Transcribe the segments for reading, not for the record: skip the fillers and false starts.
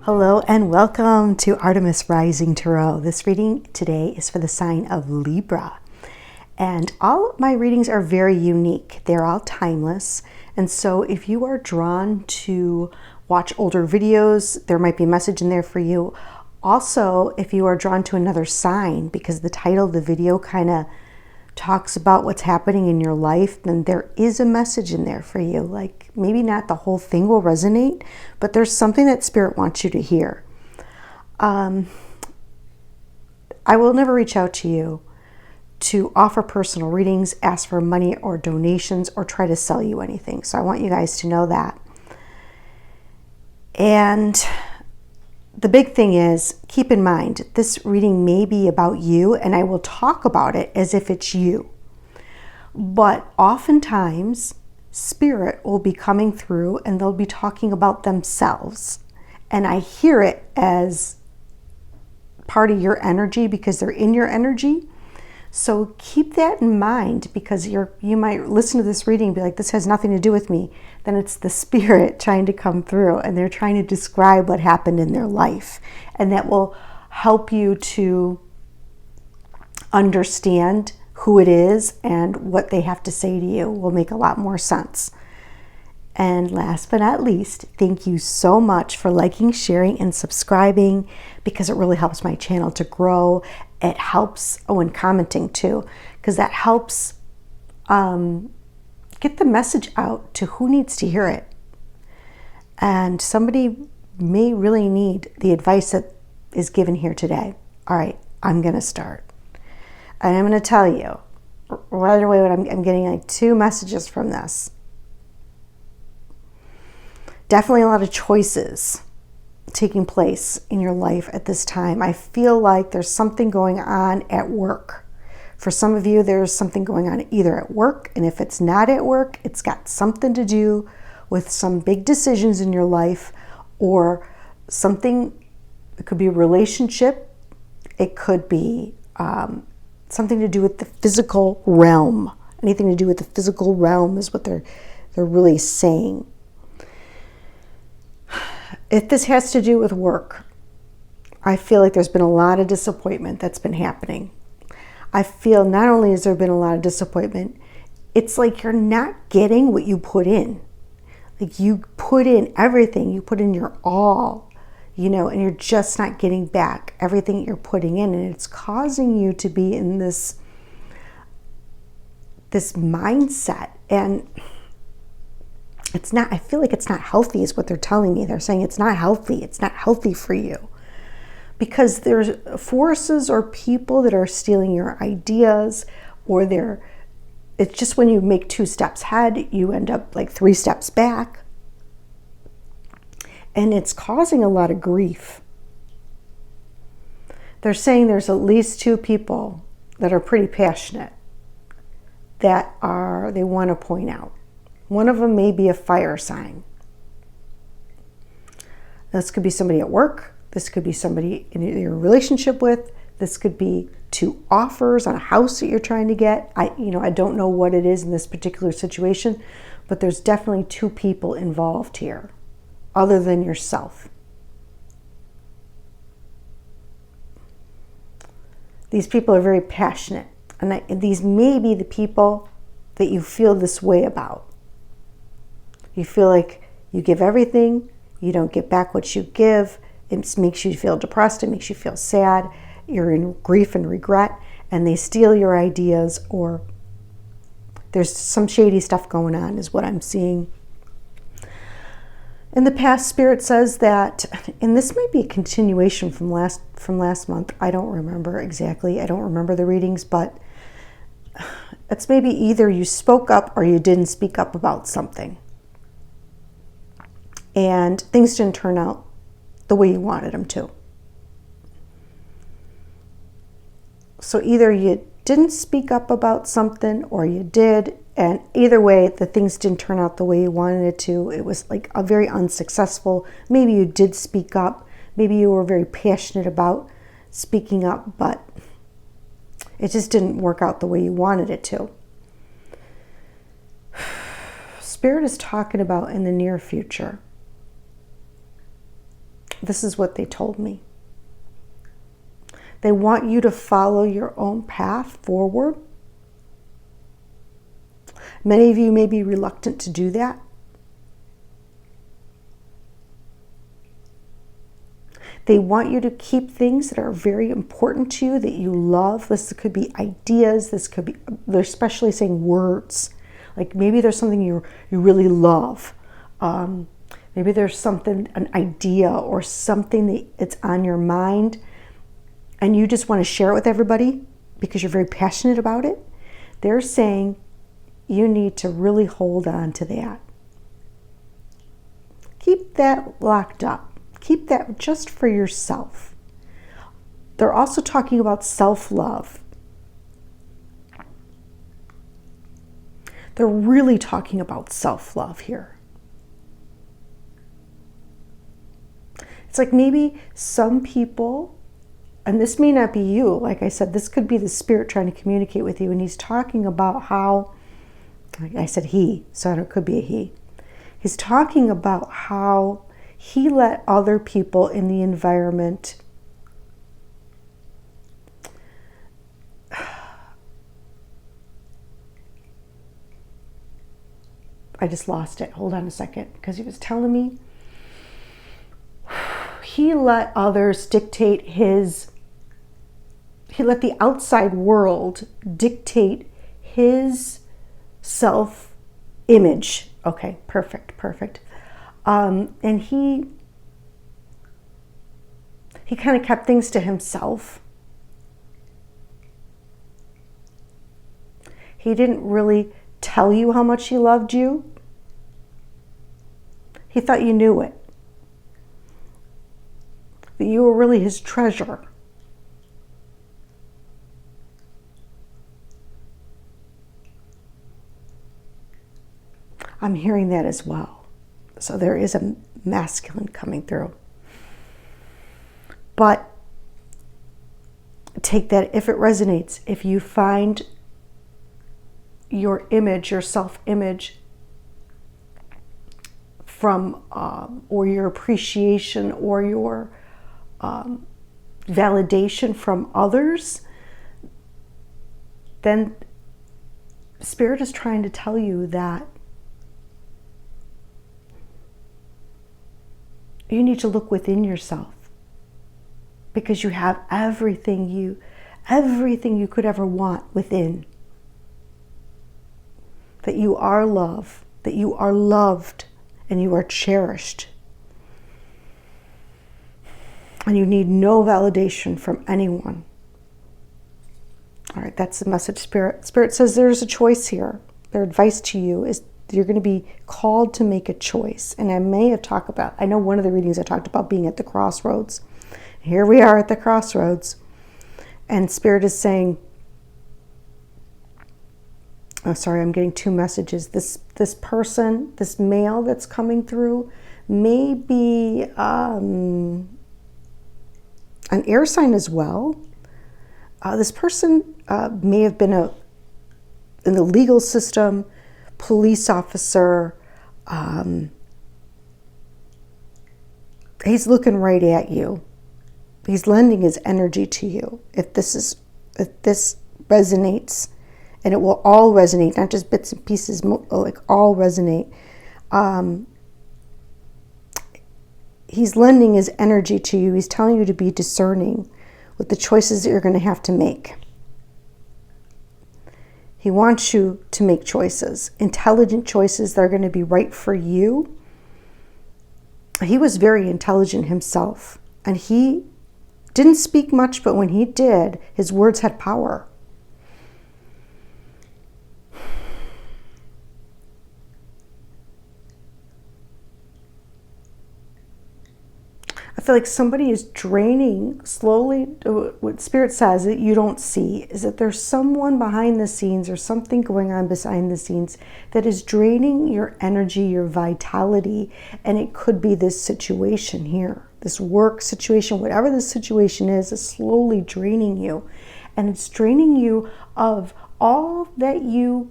Hello and welcome to Artemis Rising Tarot. This reading today is for the sign of Libra. And all of my readings are very unique. They're all timeless. And so if you are drawn to watch older videos, there might be a message in there for you. Also, if you are drawn to another sign, because the title of the video kind of talks about what's happening in your life, then there is a message in there for you. Like maybe not the whole thing will resonate, but there's something that Spirit wants you to hear. I will never reach out to you to offer personal readings, ask for money or donations, or try to sell you anything. So I want you guys to know that. And the big thing is, keep in mind, this reading may be about you, and I will talk about it as if it's you. But oftentimes, Spirit will be coming through and they'll be talking about themselves. And I hear it as part of your energy because they're in your energy. So keep that in mind, because you might listen to this reading and be like, this has nothing to do with me. Then it's the Spirit trying to come through, and they're trying to describe what happened in their life. And that will help you to understand who it is, and what they have to say to you will make a lot more sense. And last but not least, thank you so much for liking, sharing, and subscribing, because it really helps my channel to grow. It helps, and commenting too, because that helps get the message out to who needs to hear it. And somebody may really need the advice that is given here today. All right, I'm going to start. And I'm going to tell you right away what I'm getting, like 2 messages from this. Definitely a lot of choices taking place in your life at this time. I feel like there's something going on at work. For some of you, there's something going on either at work, and if it's not at work, it's got something to do with some big decisions in your life, or something. It could be a relationship. It could be something to do with the physical realm. Anything to do with the physical realm is what they're really saying. If this has to do with work, I feel like there's been a lot of disappointment that's been happening. I feel not only has there been a lot of disappointment, it's like you're not getting what you put in. Like you put in everything, you put in your all, and you're just not getting back everything you're putting in. And it's causing you to be in this mindset. And it's not, I feel like it's not healthy is what they're telling me. They're saying it's not healthy. It's not healthy for you. Because there's forces or people that are stealing your ideas, or it's just when you make 2 steps ahead, you end up like 3 steps back. And it's causing a lot of grief. They're saying there's at least 2 people that are pretty passionate that they want to point out. One of them may be a fire sign. This could be somebody at work. This could be somebody in your relationship with. This could be 2 offers on a house that you're trying to get. I don't know what it is in this particular situation, but there's definitely 2 people involved here, other than yourself. These people are very passionate, and these may be the people that you feel this way about. You feel like you give everything, you don't get back what you give. It makes you feel depressed, it makes you feel sad, you're in grief and regret, and they steal your ideas, or there's some shady stuff going on is what I'm seeing. In the past, Spirit says that, and this might be a continuation from last month. I don't remember exactly. I don't remember the readings, but it's maybe either you spoke up or you didn't speak up about something. And things didn't turn out the way you wanted them to. So either you didn't speak up about something or you did, and either way, the things didn't turn out the way you wanted it to. It was like a very unsuccessful. Maybe you did speak up. Maybe you were very passionate about speaking up, but it just didn't work out the way you wanted it to. Spirit is talking about in the near future. This is what they told me. They want you to follow your own path forward. Many of you may be reluctant to do that. They want you to keep things that are very important to you, that you love. This could be ideas. This could be, they're especially saying words. Like maybe there's something you really love. Maybe there's something, an idea or something that's on your mind and you just want to share it with everybody because you're very passionate about it. They're saying you need to really hold on to that. Keep that locked up. Keep that just for yourself. They're also talking about self-love. They're really talking about self-love here. It's like maybe some people, and this may not be you, like I said, this could be the Spirit trying to communicate with you, and he's talking about how, like I said he, so it could be a he. He's talking about how he let other people in the environment I just lost it. Hold on a second, because he was telling me he let others dictate he let the outside world dictate his self-image. Okay, perfect. And he kind of kept things to himself. He didn't really tell you how much he loved you. He thought you knew it. That you were really his treasure. I'm hearing that as well. So there is a masculine coming through. But take that if it resonates. If you find your image, your self-image from, or your appreciation or your validation from others, then Spirit is trying to tell you that you need to look within yourself, because you have everything you could ever want within. That you are love, that you are loved, and you are cherished. And you need no validation from anyone. All right, that's the message, Spirit. Spirit says there's a choice here. Their advice to you is you're going to be called to make a choice. And I may have talked about, I know one of the readings I talked about being at the crossroads. Here we are at the crossroads. And Spirit is saying, oh, sorry, I'm getting two messages. This person, this male that's coming through may be an air sign as well. This person may have been in the legal system, police officer. He's looking right at you. He's lending his energy to you. If this resonates, and it will all resonate, not just bits and pieces, like all resonate. He's lending his energy to you. He's telling you to be discerning with the choices that you're going to have to make. He wants you to make choices, intelligent choices that are going to be right for you. He was very intelligent himself, and he didn't speak much, but when he did, his words had power. I feel like somebody is draining slowly. What Spirit says that you don't see is that there's someone behind the scenes or something going on behind the scenes that is draining your energy, your vitality. And it could be this situation here, this work situation, whatever the situation is slowly draining you. And it's draining you of all that you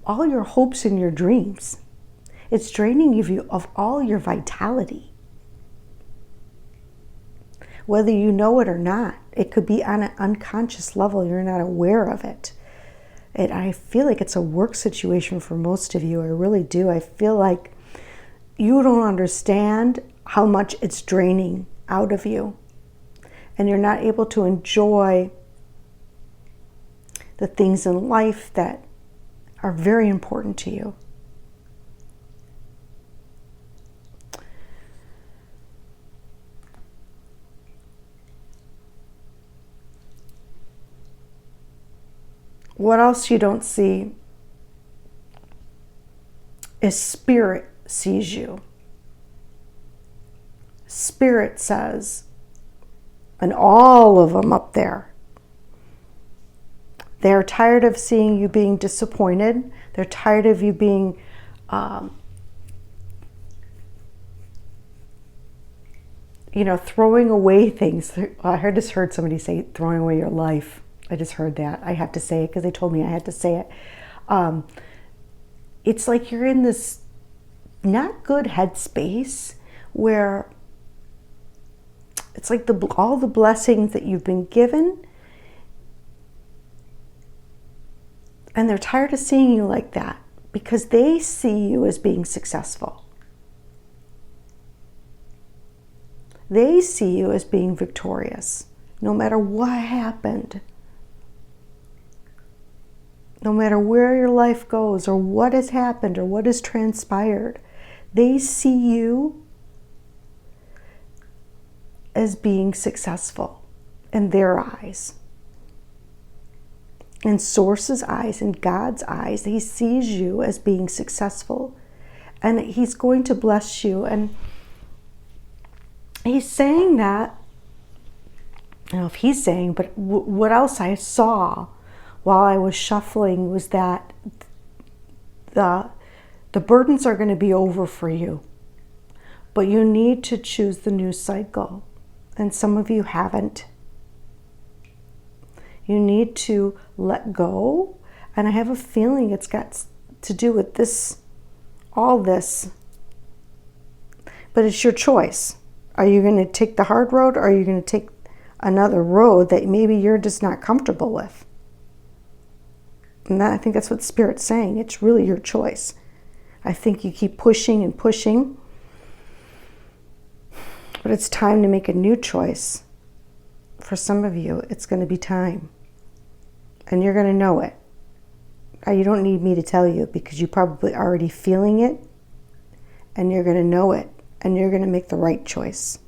all your hopes and your dreams. It's draining you of all your vitality. Whether you know it or not, it could be on an unconscious level. You're not aware of it. And I feel like it's a work situation for most of you. I really do. I feel like you don't understand how much it's draining out of you. And you're not able to enjoy the things in life that are very important to you. What else you don't see is Spirit sees you. Spirit says, and all of them up there, they're tired of seeing you being disappointed. They're tired of you being throwing away things. I just heard somebody say throwing away your life. I just heard that. I have to say it because they told me I had to say it. It's like you're in this not good headspace where it's like all the blessings that you've been given, and they're tired of seeing you like that because they see you as being successful. They see you as being victorious, no matter what happened. No matter where your life goes or what has happened or what has transpired, they see you as being successful in their eyes. In Source's eyes, in God's eyes, he sees you as being successful. And he's going to bless you. And he's saying that, I don't know if he's saying, but what else I saw while I was shuffling was that the burdens are going to be over for you. But you need to choose the new cycle. And some of you haven't. You need to let go. And I have a feeling it's got to do with this, all this. But it's your choice. Are you going to take the hard road, or are you going to take another road that maybe you're just not comfortable with? And I think that's what Spirit's saying. It's really your choice. I think you keep pushing and pushing. But it's time to make a new choice. For some of you, it's going to be time. And you're going to know it. You don't need me to tell you because you're probably already feeling it. And you're going to know it. And you're going to make the right choice.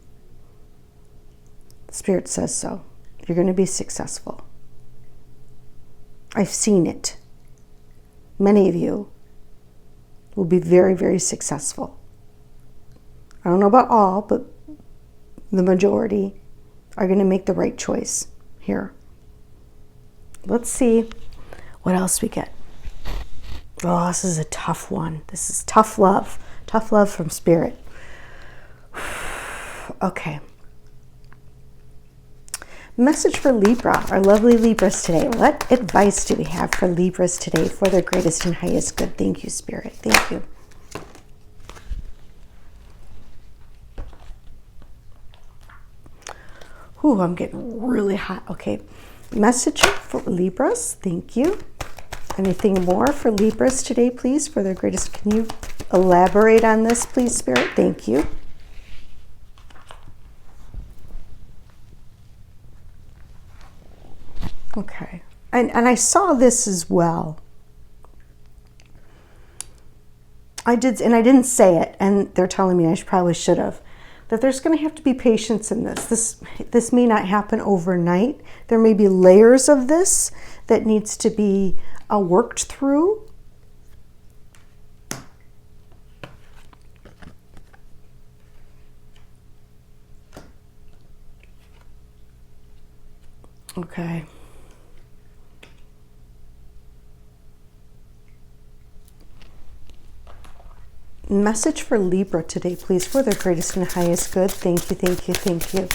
Spirit says so. You're going to be successful. I've seen it. Many of you will be very, very successful. I don't know about all, but the majority are going to make the right choice here. Let's see what else we get. Oh, this is a tough one. This is tough love. Tough love from Spirit. Okay. Message for Libra, our lovely Libras today. What advice do we have for Libras today for their greatest and highest good? Thank you, Spirit. Thank you. Ooh, I'm getting really hot. Okay. Message for Libras. Thank you. Anything more for Libras today, please, for their greatest? Can you elaborate on this, please, Spirit? Thank you. Okay. And I saw this as well. I didn't say it, and they're telling me I probably should have. That there's going to have to be patience in this. This may not happen overnight. There may be layers of this that needs to be worked through. Okay. Message for Libra today, please, for their greatest and highest good. Thank you, thank you, thank you.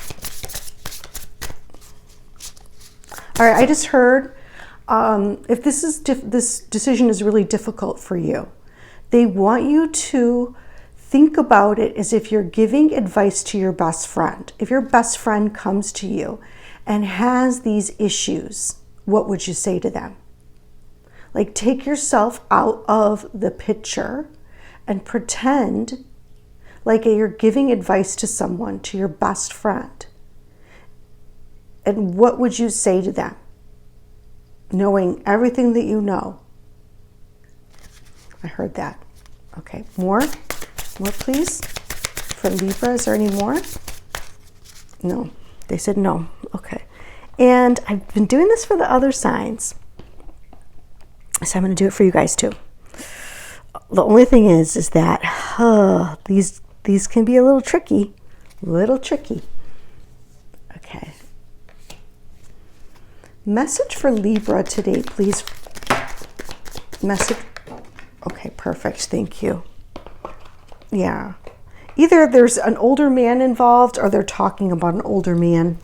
All right, I just heard If this decision is really difficult for you, they want you to think about it as if you're giving advice to your best friend. If your best friend comes to you and has these issues, what would you say to them? Like, take yourself out of the picture and pretend like you're giving advice to someone, to your best friend. And what would you say to them? Knowing everything that you know. I heard that. Okay, more please. For Libra, is there any more? No, they said no. Okay. And I've been doing this for the other signs, so I'm going to do it for you guys too. The only thing is that these can be a little tricky. Okay. Message for Libra today, please. Message. Okay, perfect. Thank you. Yeah. Either there's an older man involved or they're talking about an older man.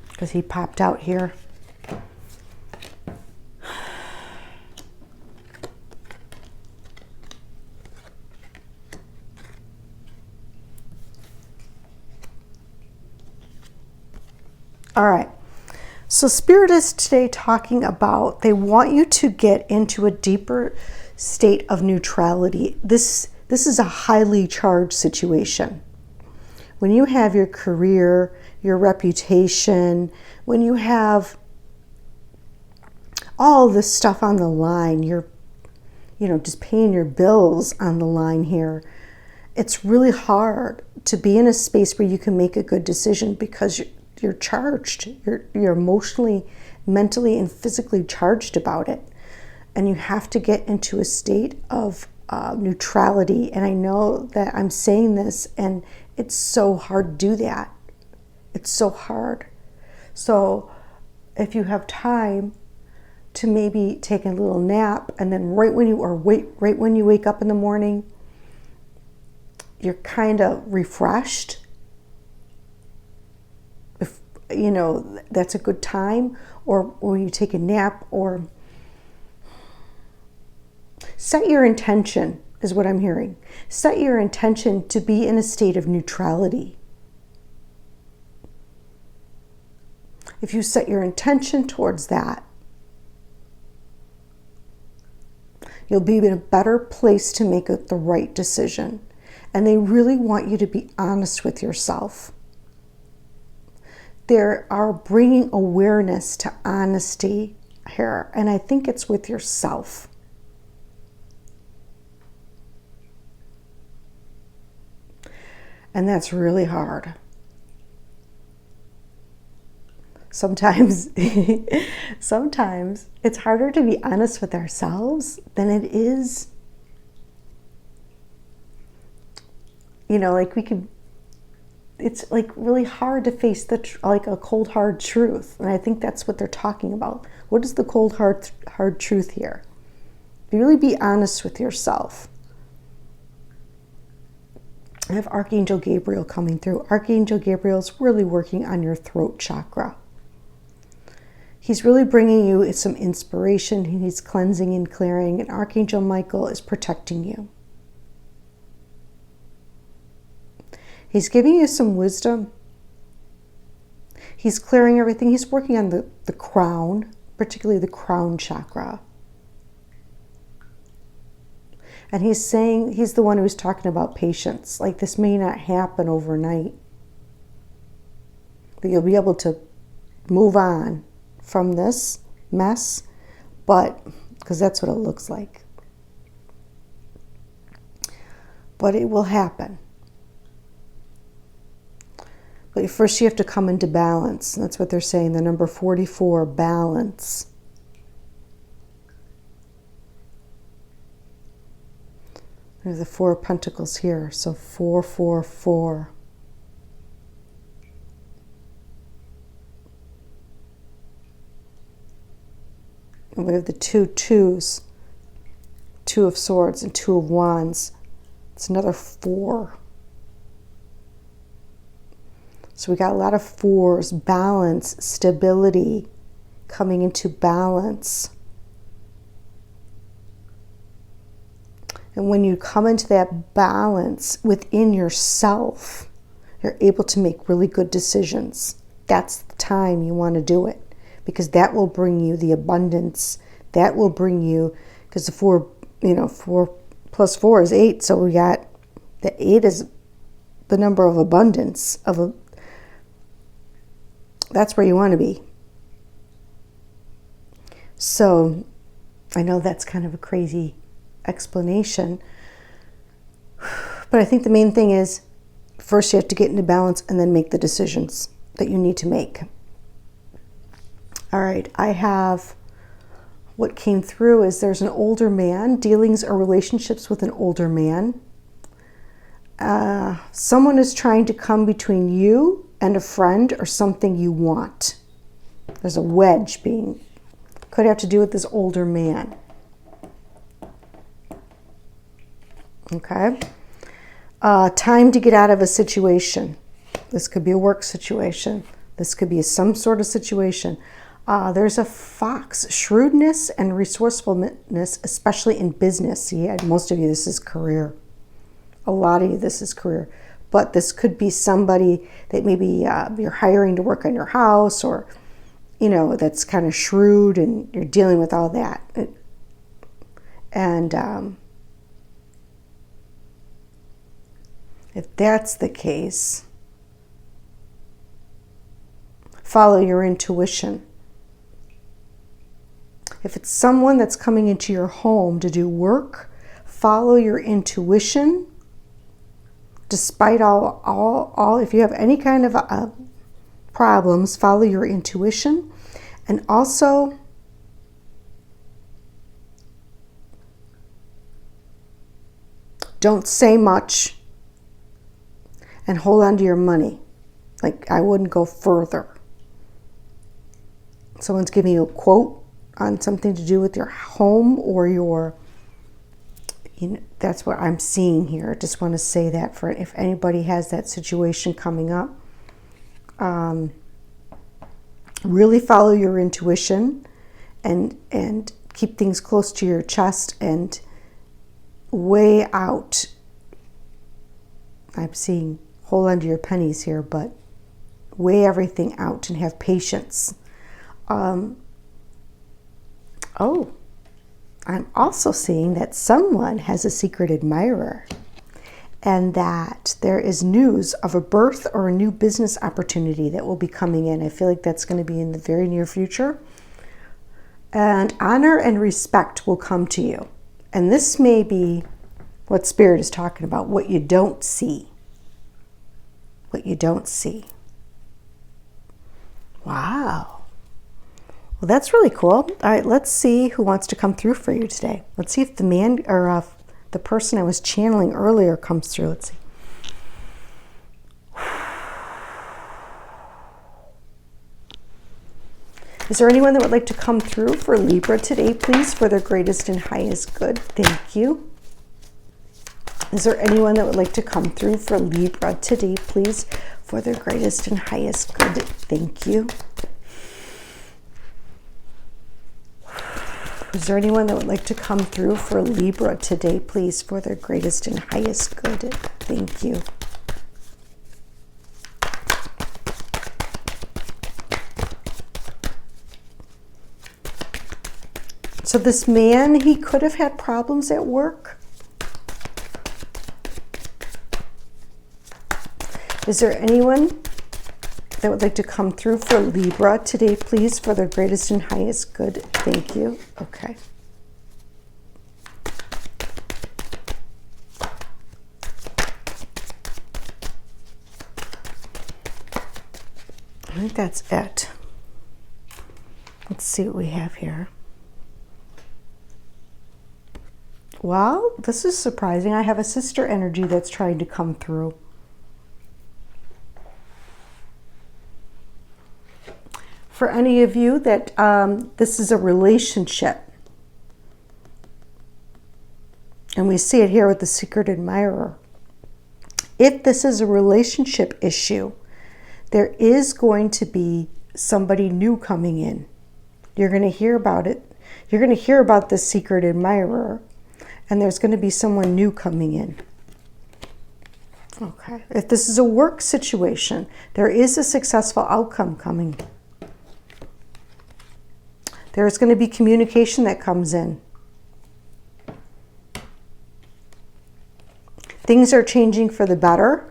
Because he popped out here. All right. So Spirit is today talking about they want you to get into a deeper state of neutrality. This is a highly charged situation. When you have your career, your reputation, when you have all this stuff on the line, you're just paying your bills on the line here. It's really hard to be in a space where you can make a good decision because you're charged. You're emotionally, mentally, and physically charged about it. And you have to get into a state of neutrality. And I know that I'm saying this, and it's so hard to do that. It's so hard. So if you have time to maybe take a little nap, and then right when you wake up in the morning, you're kind of refreshed. That's a good time, or when you take a nap, or set your intention is what I'm hearing. Set your intention to be in a state of neutrality. If you set your intention towards that, you'll be in a better place to make the right decision. And they really want you to be honest with yourself. They are bringing awareness to honesty here, and I think it's with yourself. And that's really hard. Sometimes it's harder to be honest with ourselves than it is, it's like really hard to face like a cold, hard truth. And I think that's what they're talking about. What is the cold, hard truth here? Really be honest with yourself. I have Archangel Gabriel coming through. Archangel Gabriel's really working on your throat chakra. He's really bringing you some inspiration. He's cleansing and clearing. And Archangel Michael is protecting you. He's giving you some wisdom. He's clearing everything. He's working on the crown, particularly the crown chakra. And he's saying, he's the one who's talking about patience. Like, this may not happen overnight. But you'll be able to move on from this mess, because that's what it looks like. But it will happen. But first you have to come into balance. That's what they're saying, the number 44, balance. There's the 4 of Pentacles here, so 444. And we have the 2 twos, 2 of Swords and 2 of Wands. It's another 4. So we got a lot of fours, balance, stability, coming into balance. And when you come into that balance within yourself, you're able to make really good decisions. That's the time you want to do it, because that will bring you the abundance. That will bring you, because the 4 plus 4 is 8. So we got the 8 is the number of abundance that's where you want to be. So I know that's kind of a crazy explanation, but I think the main thing is first you have to get into balance and then make the decisions that you need to make. All right, I have what came through is there's an older man, dealings or relationships with an older man. Someone is trying to come between you and a friend or something you want. There's a wedge could have to do with this older man. Okay. Time to get out of a situation. This could be a work situation. This could be some sort of situation. There's a fox, shrewdness and resourcefulness, especially in business. Yeah, most of you, this is career. A lot of you, this is career. But this could be somebody that maybe you're hiring to work on your house, or, that's kind of shrewd and you're dealing with all that. And if that's the case, follow your intuition. If it's someone that's coming into your home to do work, follow your intuition. Despite all, if you have any kind of problems, follow your intuition. And also, don't say much and hold on to your money. Like, I wouldn't go further. Someone's giving you a quote on something to do with your home or your, that's what I'm seeing here. I just want to say that for if anybody has that situation coming up. Really follow your intuition and keep things close to your chest and weigh out. I'm seeing hold on to your pennies here, but weigh everything out and have patience. I'm also seeing that someone has a secret admirer, and that there is news of a birth or a new business opportunity that will be coming in. I feel like that's going to be in the very near future. And honor and respect will come to you. And this may be what Spirit is talking about, what you don't see. What you don't see. Wow. Well, that's really cool. All right, let's see who wants to come through for you today. Let's see if the man or the person I was channeling earlier comes through. Let's see. Is there anyone that would like to come through for Libra today, please, for their greatest and highest good? Thank you. Is there anyone that would like to come through for Libra today, please, for their greatest and highest good? Thank you. Is there anyone that would like to come through for Libra today, please, for their greatest and highest good? Thank you. So this man, he could have had problems at work. Is there anyone that would like to come through for Libra today, please, for their greatest and highest good? Thank you. Okay. I think that's it. Let's see what we have here. Well, this is surprising. I have a sister energy that's trying to come through. For any of you that this is a relationship, and we see it here with the secret admirer. If this is a relationship issue, there is going to be somebody new coming in. You're going to hear about it. You're going to hear about this secret admirer, and there's going to be someone new coming in. Okay. If this is a work situation, there is a successful outcome coming. There's going to be communication that comes in. Things are changing for the better.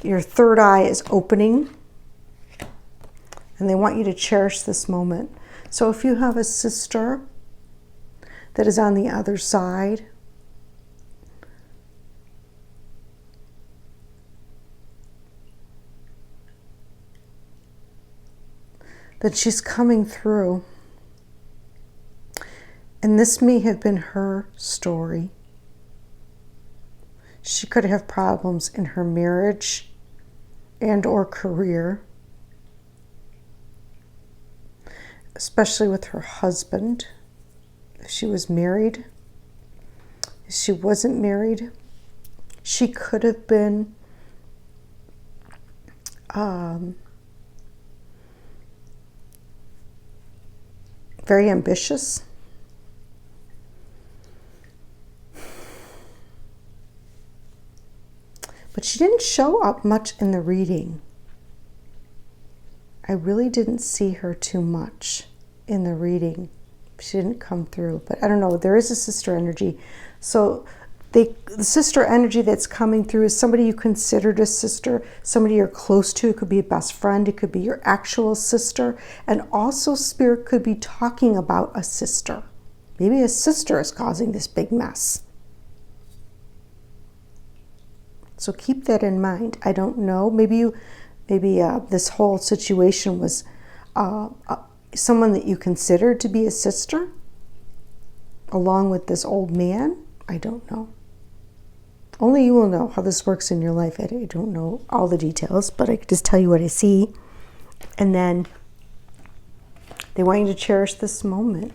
Your third eye is opening. And they want you to cherish this moment. So if you have a sister that is on the other side, that she's coming through. And this may have been her story. She could have problems in her marriage and or career, especially with her husband. If she was married, if she wasn't married, she could have been very ambitious. But she didn't show up much in the reading. I really didn't see her too much in the reading. She didn't come through. But I don't know, there is a sister energy. So the sister energy that's coming through is somebody you considered a sister, somebody you're close to. It could be a best friend. It could be your actual sister. And also Spirit could be talking about a sister. Maybe a sister is causing this big mess. So keep that in mind. I don't know. Maybe this whole situation was someone that you considered to be a sister, along with this old man. I don't know. Only you will know how this works in your life. I don't know all the details, but I can just tell you what I see. And then they want you to cherish this moment.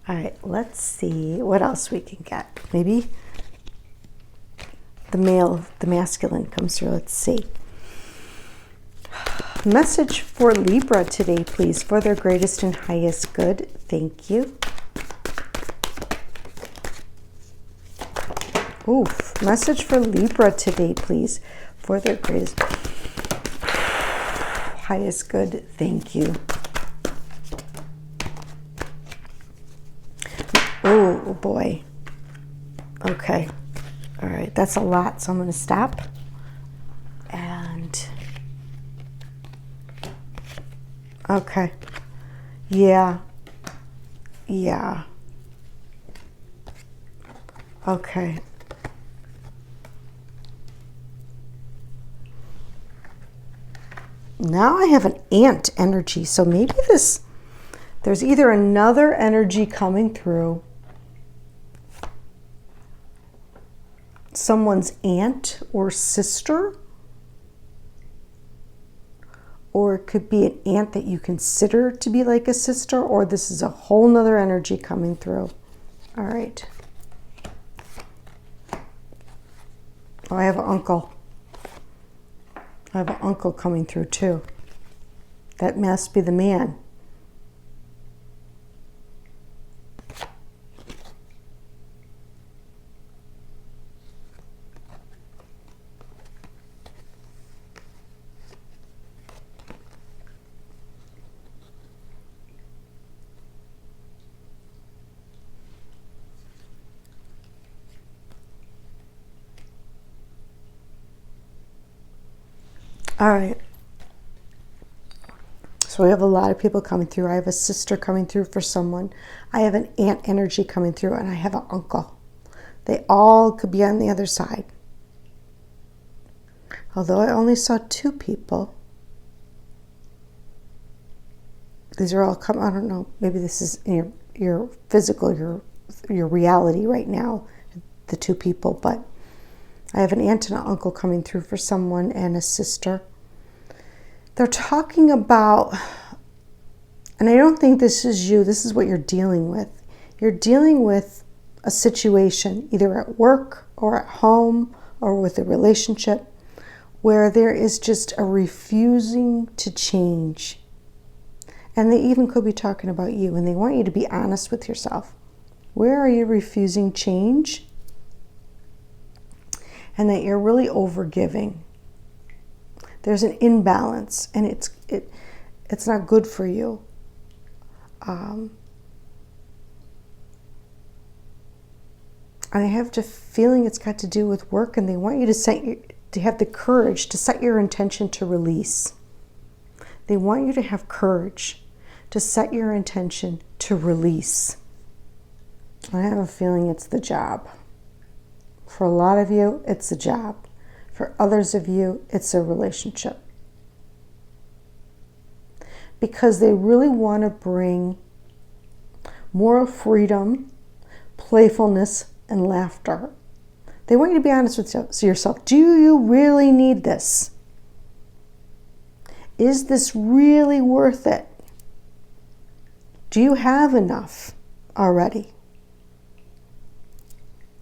All right, let's see what else we can get. Maybe the masculine comes through. Let's see. Message for Libra today, please, for their greatest and highest good. Thank you. Oof. Message for Libra today, please, for their greatest, highest good. Thank you. Oh, boy. Okay. All right, that's a lot, so I'm going to stop. And, okay. Yeah. Okay. Now I have an ant energy, so maybe there's either another energy coming through, someone's aunt or sister, or it could be an aunt that you consider to be like a sister, or this is a whole nother energy coming through. All right. Oh, I have an uncle. I have an uncle coming through too. That must be the man. All right. So we have a lot of people coming through. I have a sister coming through for someone. I have an aunt energy coming through, and I have an uncle. They all could be on the other side. Although I only saw 2 people. These are all I don't know. Maybe this is your physical, your reality right now, the 2 people. But I have an aunt and an uncle coming through for someone, and a sister. They're talking about, and I don't think this is you, this is what you're dealing with. You're dealing with a situation, either at work or at home or with a relationship, where there is just a refusing to change. And they even could be talking about you, and they want you to be honest with yourself. Where are you refusing change? And that you're really overgiving. There's an imbalance, and it's not good for you. And I have the feeling it's got to do with work, and they want you to have the courage to set your intention to release. They want you to have courage to set your intention to release. I have a feeling it's the job. For a lot of you, it's a job. For others of you, it's a relationship. Because they really want to bring more freedom, playfulness, and laughter. They want you to be honest with yourself. Do you really need this? Is this really worth it? Do you have enough already?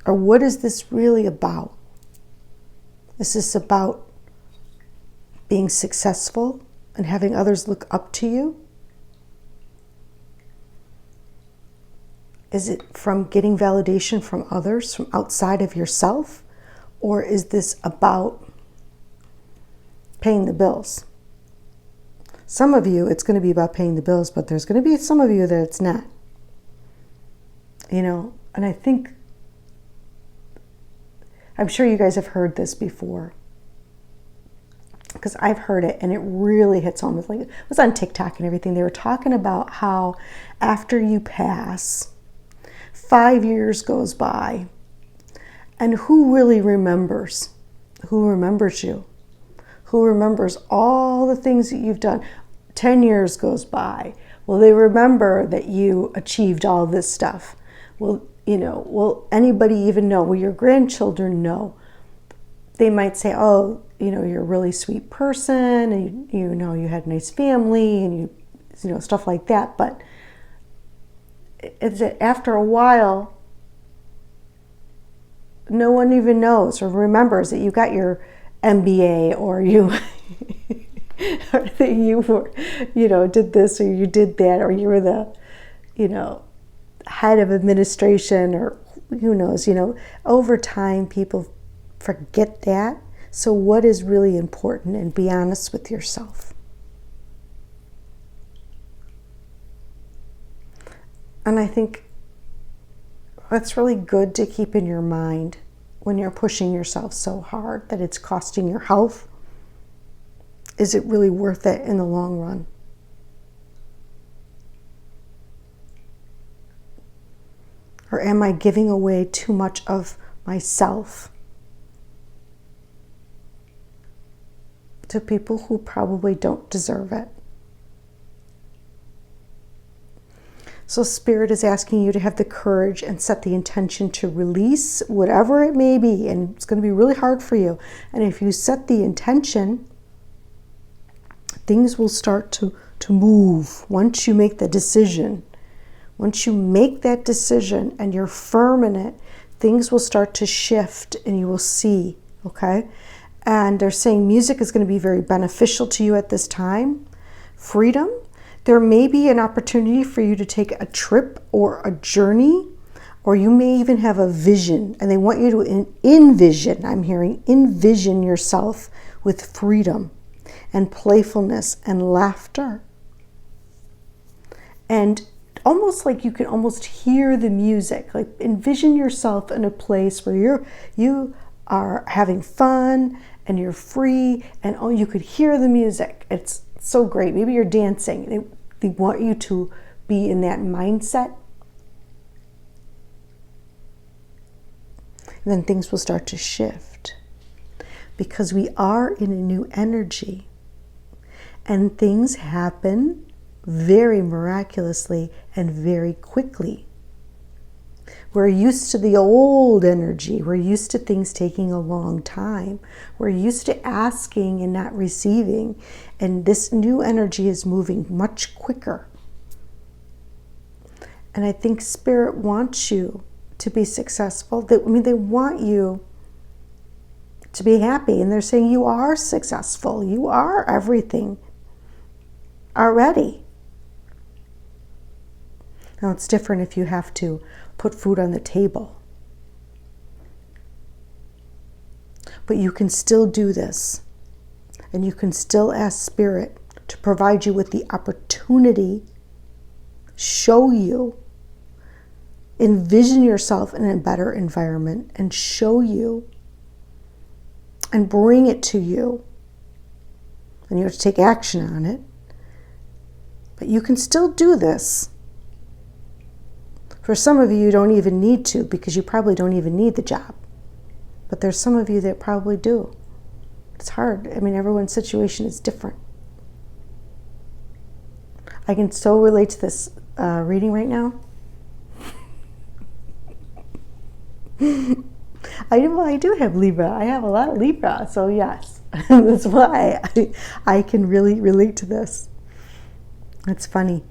Or what is this really about? Is this about being successful and having others look up to you? Is it from getting validation from others, from outside of yourself? Or is this about paying the bills? Some of you, it's going to be about paying the bills, but there's going to be some of you that it's not. And I think, I'm sure you guys have heard this before, because I've heard it and it really hits home. It was on TikTok and everything. They were talking about how after you pass, 5 years goes by, and who really remembers? Who remembers you? Who remembers all the things that you've done? 10 years goes by. Will they remember that you achieved all this stuff? Will anybody even know? Will your grandchildren know? They might say, oh, you're a really sweet person, and you had a nice family, and stuff like that. But after a while, no one even knows or remembers that you got your MBA, or or that you were, did this or you did that, or you were the, head of administration, or who knows. Over time, people forget that. So what is really important? And be honest with yourself. And I think that's really good to keep in your mind when you're pushing yourself so hard that it's costing your health. Is it really worth it in the long run? Or am I giving away too much of myself to people who probably don't deserve it? So Spirit is asking you to have the courage and set the intention to release whatever it may be. And it's going to be really hard for you. And if you set the intention, things will start to move once you make the decision. Once you make that decision and you're firm in it, things will start to shift and you will see, okay? And they're saying music is going to be very beneficial to you at this time. Freedom. There may be an opportunity for you to take a trip or a journey, or you may even have a vision, and they want you to envision, I'm hearing, envision yourself with freedom and playfulness and laughter. And almost like you can almost hear the music, like envision yourself in a place where you are having fun and you're free, and you could hear the music. It's so great. Maybe you're dancing. They want you to be in that mindset. And then things will start to shift, because we are in a new energy, and things happen very miraculously and very quickly. We're used to the old energy. We're used to things taking a long time. We're used to asking and not receiving. And this new energy is moving much quicker. And I think Spirit wants you to be successful. They want you to be happy. And they're saying you are successful. You are everything already. Now, it's different if you have to put food on the table. But you can still do this. And you can still ask Spirit to provide you with the opportunity, show you, envision yourself in a better environment, and show you and bring it to you. And you have to take action on it. But you can still do this. For some of you, you don't even need to, because you probably don't even need the job. But there's some of you that probably do. It's hard. I mean, everyone's situation is different. I can so relate to this reading right now. I do have Libra. I have a lot of Libra, so yes. That's why I can really relate to this. It's funny.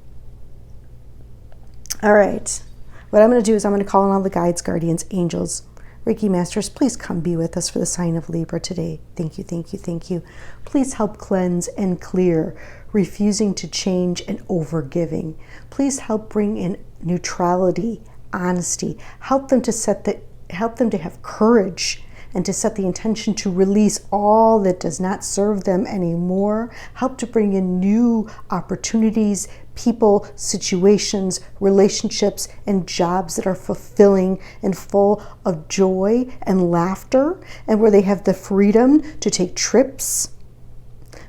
All right. What I'm going to do is I'm going to call on all the guides, guardians, angels, Reiki masters. Please come be with us for the sign of Libra today. Thank you, thank you, thank you. Please help cleanse and clear refusing to change and overgiving. Please help bring in neutrality, honesty. Help them to have courage and to set the intention to release all that does not serve them anymore. Help to bring in new opportunities, people, situations, relationships, and jobs that are fulfilling and full of joy and laughter, and where they have the freedom to take trips,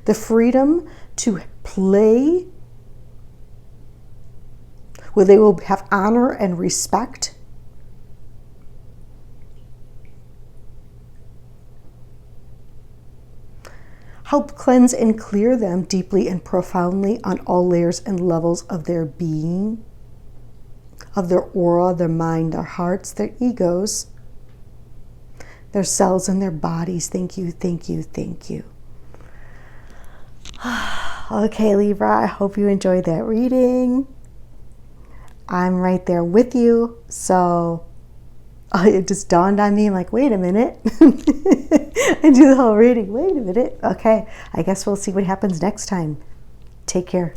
the freedom to play, where they will have honor and respect. Help cleanse and clear them deeply and profoundly on all layers and levels of their being, of their aura, their mind, their hearts, their egos, their cells and their bodies. Thank you, thank you, thank you. Okay, Libra, I hope you enjoyed that reading. I'm right there with you. So it just dawned on me, I'm like, wait a minute. I do the whole reading. Wait a minute. Okay, I guess we'll see what happens next time. Take care.